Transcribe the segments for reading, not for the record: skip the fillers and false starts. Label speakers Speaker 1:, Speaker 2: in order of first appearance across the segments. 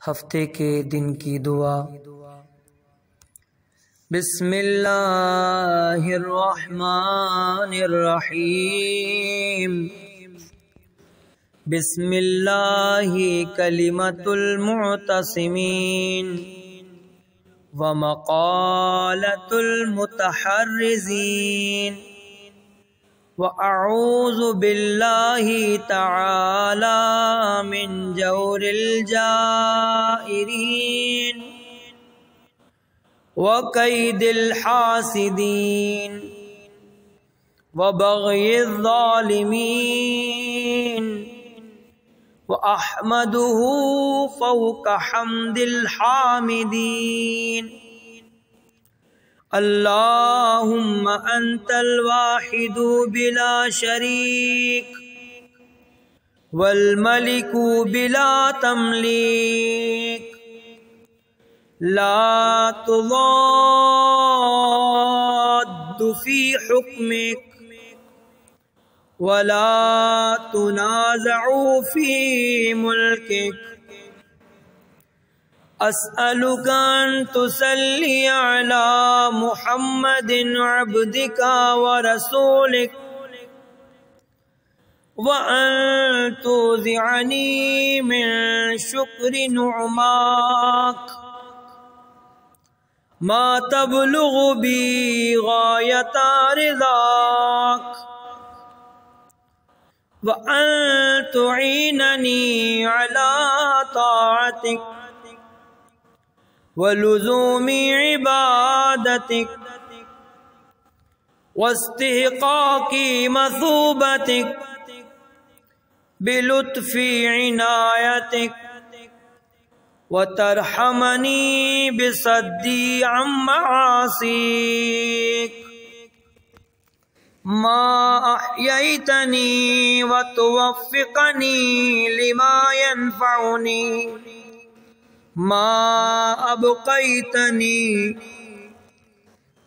Speaker 1: ہفتے کے دن کی دعا۔ بسم اللہ الرحمن الرحیم۔ بسم اللہ کلمۃ المعتصمین ومقالۃ المتحرزین، وَأَعُوذُ بِاللَّهِ تَعَالَى مِنْ جَوْرِ الْجَائِرِينَ وَكَيْدِ الْحَاسِدِينَ وَبَغْيِ الظَّالِمِينَ، وَأَحْمَدُهُ فَوْقَ حَمْدِ الْحَامِدِينَ۔ اللہم انت الواحد بلا شریک، والملک بلا تملیک، لا تضاد فی حکمک ولا تنازع فی ملکک۔ اسألک ان تصلی علی محمد عبدک ورسولک، وان توزعنی من شکر نعماک ما تبلغ بی غایۃ رضاک، وان تعیننی علی طاعتک ولزوم عبادتک واستحقاق مثوبتک بلطف عنایتک، وترحمنی بصدی عن معاصیک ما احییتنی وتوفقنی لما ینفعنی ما ابقیتنی،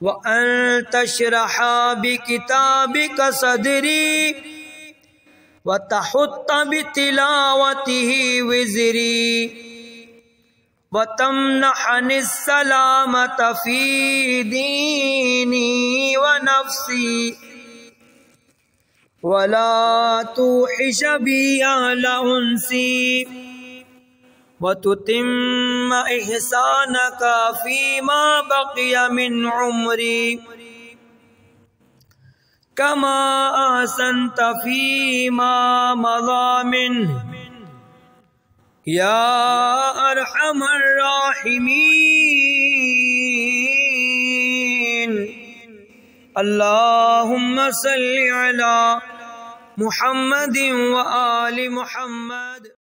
Speaker 1: وان تشرح بکتابک صدری وتحط بتلاوته وزری، وتمنحنی السلامة فی دینی ونفسی، ولا توحش بی اہل انسی، وتتم احسانک فیما بقی من عمری کما احسنت فیما مضی منہ یا ارحم الراحمین۔ اللہم صل علی محمد و آل محمد۔